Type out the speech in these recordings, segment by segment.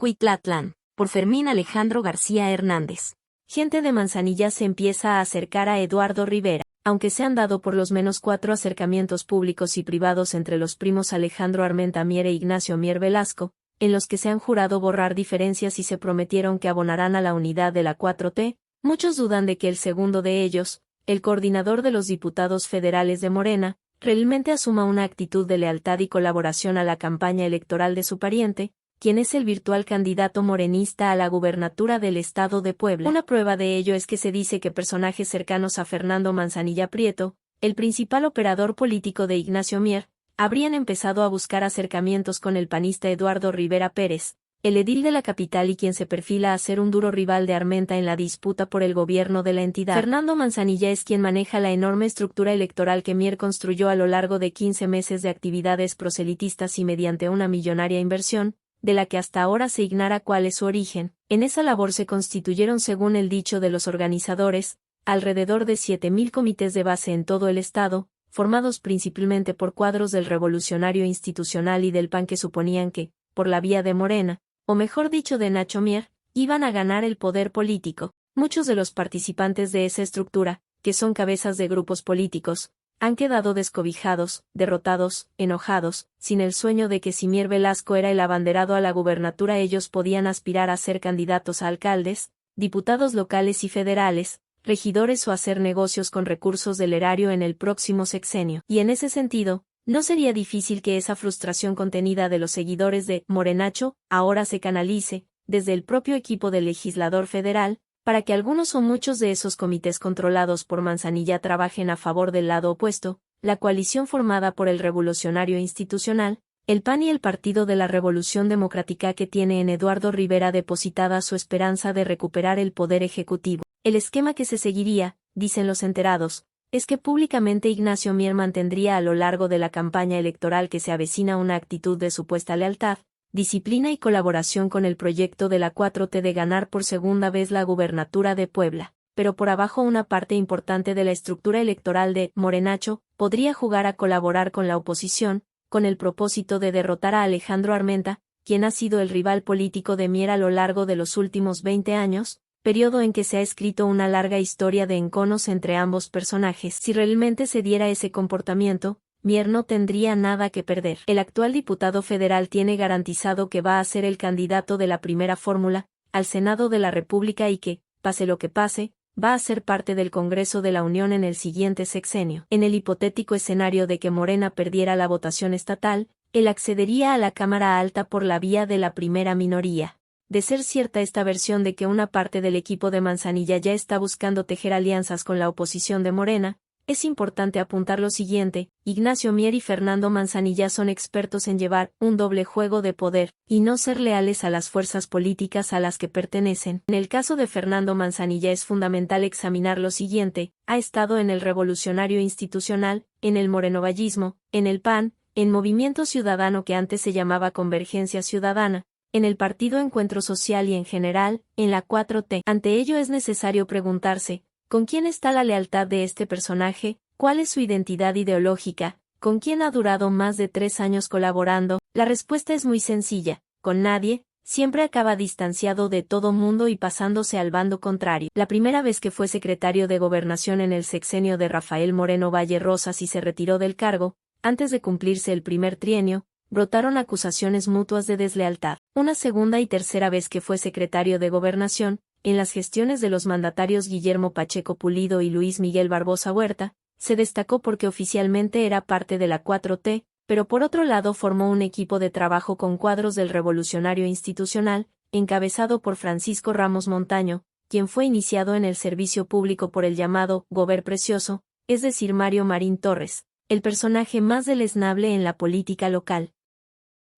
Cuitlatlán, por Fermín Alejandro García Hernández. Gente de Manzanilla se empieza a acercar a Eduardo Rivera, aunque se han dado por lo menos 4 acercamientos públicos y privados entre los primos Alejandro Armenta Mier e Ignacio Mier Velasco, en los que se han jurado borrar diferencias y se prometieron que abonarán a la unidad de la 4T, muchos dudan de que el segundo de ellos, el coordinador de los diputados federales de Morena, realmente asuma una actitud de lealtad y colaboración a la campaña electoral de su pariente, quien es el virtual candidato morenista a la gubernatura del estado de Puebla. Una prueba de ello es que se dice que personajes cercanos a Fernando Manzanilla Prieto, el principal operador político de Ignacio Mier, habrían empezado a buscar acercamientos con el panista Eduardo Rivera Pérez, el edil de la capital y quien se perfila a ser un duro rival de Armenta en la disputa por el gobierno de la entidad. Fernando Manzanilla es quien maneja la enorme estructura electoral que Mier construyó a lo largo de 15 meses de actividades proselitistas y mediante una millonaria inversión, de la que hasta ahora se ignora cuál es su origen. En esa labor se constituyeron, según el dicho de los organizadores, alrededor de 7,000 comités de base en todo el estado, formados principalmente por cuadros del Revolucionario Institucional y del PAN que suponían que, por la vía de Morena, o mejor dicho de Nacho Mier, iban a ganar el poder político. Muchos de los participantes de esa estructura, que son cabezas de grupos políticos, han quedado descobijados, derrotados, enojados, sin el sueño de que si Mier Velasco era el abanderado a la gubernatura ellos podían aspirar a ser candidatos a alcaldes, diputados locales y federales, regidores o hacer negocios con recursos del erario en el próximo sexenio. Y en ese sentido, no sería difícil que esa frustración contenida de los seguidores de Morenacho ahora se canalice, desde el propio equipo del legislador federal, para que algunos o muchos de esos comités controlados por Manzanilla trabajen a favor del lado opuesto, la coalición formada por el Revolucionario Institucional, el PAN y el Partido de la Revolución Democrática que tiene en Eduardo Rivera depositada su esperanza de recuperar el poder ejecutivo. El esquema que se seguiría, dicen los enterados, es que públicamente Ignacio Mier mantendría a lo largo de la campaña electoral que se avecina una actitud de supuesta lealtad, disciplina y colaboración con el proyecto de la 4T de ganar por segunda vez la gubernatura de Puebla, pero por abajo una parte importante de la estructura electoral de Morenacho podría jugar a colaborar con la oposición, con el propósito de derrotar a Alejandro Armenta, quien ha sido el rival político de Mier a lo largo de los últimos 20 años, periodo en que se ha escrito una larga historia de enconos entre ambos personajes. Si realmente se diera ese comportamiento, Mier no tendría nada que perder. El actual diputado federal tiene garantizado que va a ser el candidato de la primera fórmula, al Senado de la República y que, pase lo que pase, va a ser parte del Congreso de la Unión en el siguiente sexenio. En el hipotético escenario de que Morena perdiera la votación estatal, él accedería a la Cámara Alta por la vía de la primera minoría. De ser cierta esta versión de que una parte del equipo de Manzanilla ya está buscando tejer alianzas con la oposición de Morena, es importante apuntar lo siguiente: Ignacio Mier y Fernando Manzanilla son expertos en llevar un doble juego de poder, y no ser leales a las fuerzas políticas a las que pertenecen. En el caso de Fernando Manzanilla es fundamental examinar lo siguiente: ha estado en el Revolucionario Institucional, en el morenovallismo, en el PAN, en Movimiento Ciudadano que antes se llamaba Convergencia Ciudadana, en el Partido Encuentro Social y en general, en la 4T. Ante ello es necesario preguntarse, ¿con quién está la lealtad de este personaje? ¿Cuál es su identidad ideológica? ¿Con quién ha durado más de 3 años colaborando? La respuesta es muy sencilla: con nadie. Siempre acaba distanciado de todo mundo y pasándose al bando contrario. La primera vez que fue secretario de Gobernación en el sexenio de Rafael Moreno Valle Rosas y se retiró del cargo, antes de cumplirse el primer trienio, brotaron acusaciones mutuas de deslealtad. Una segunda y tercera vez que fue secretario de Gobernación, en las gestiones de los mandatarios Guillermo Pacheco Pulido y Luis Miguel Barbosa Huerta, se destacó porque oficialmente era parte de la 4T, pero por otro lado formó un equipo de trabajo con cuadros del Revolucionario Institucional, encabezado por Francisco Ramos Montaño, quien fue iniciado en el servicio público por el llamado Gober Precioso, es decir Mario Marín Torres, el personaje más deleznable en la política local.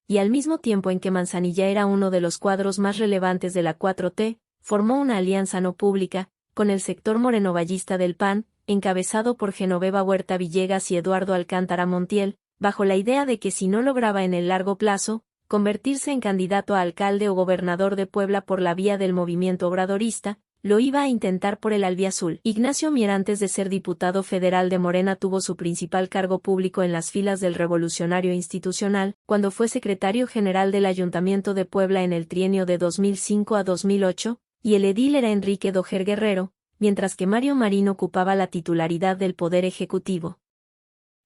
Y al mismo tiempo en que Manzanilla era uno de los cuadros más relevantes de la 4T, formó una alianza no pública, con el sector morenovallista del PAN, encabezado por Genoveva Huerta Villegas y Eduardo Alcántara Montiel, bajo la idea de que si no lograba en el largo plazo, convertirse en candidato a alcalde o gobernador de Puebla por la vía del movimiento obradorista, lo iba a intentar por el albiazul. Ignacio Mier, antes de ser diputado federal de Morena, tuvo su principal cargo público en las filas del Revolucionario Institucional, cuando fue secretario general del Ayuntamiento de Puebla en el trienio de 2005 a 2008, y el edil era Enrique Doher Guerrero, mientras que Mario Marín ocupaba la titularidad del Poder Ejecutivo.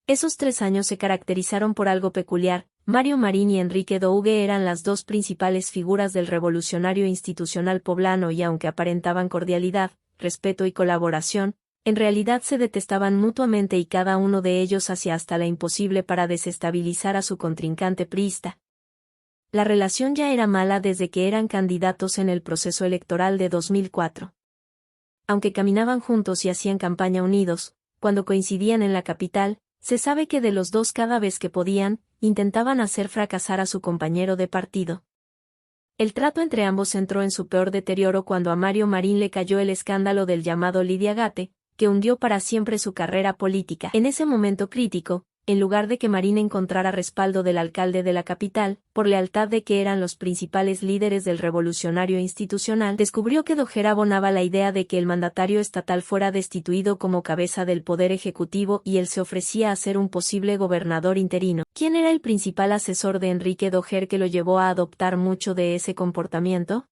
Esos 3 años se caracterizaron por algo peculiar. Mario Marín y Enrique Dohugue eran las dos principales figuras del revolucionario institucional poblano y aunque aparentaban cordialidad, respeto y colaboración, en realidad se detestaban mutuamente y cada uno de ellos hacía hasta la imposible para desestabilizar a su contrincante priista. La relación ya era mala desde que eran candidatos en el proceso electoral de 2004. Aunque caminaban juntos y hacían campaña unidos, cuando coincidían en la capital, se sabe que de los dos cada vez que podían, intentaban hacer fracasar a su compañero de partido. El trato entre ambos entró en su peor deterioro cuando a Mario Marín le cayó el escándalo del llamado Lidiagate, que hundió para siempre su carrera política. En ese momento crítico, en lugar de que Marín encontrara respaldo del alcalde de la capital, por lealtad de que eran los principales líderes del revolucionario institucional, descubrió que Doher abonaba la idea de que el mandatario estatal fuera destituido como cabeza del Poder Ejecutivo y él se ofrecía a ser un posible gobernador interino. ¿Quién era el principal asesor de Enrique Doher que lo llevó a adoptar mucho de ese comportamiento?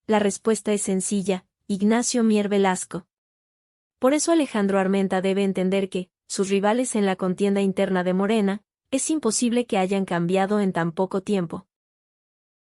La respuesta es sencilla: Ignacio Mier Velasco. Por eso Alejandro Armenta debe entender que, sus rivales en la contienda interna de Morena, es imposible que hayan cambiado en tan poco tiempo.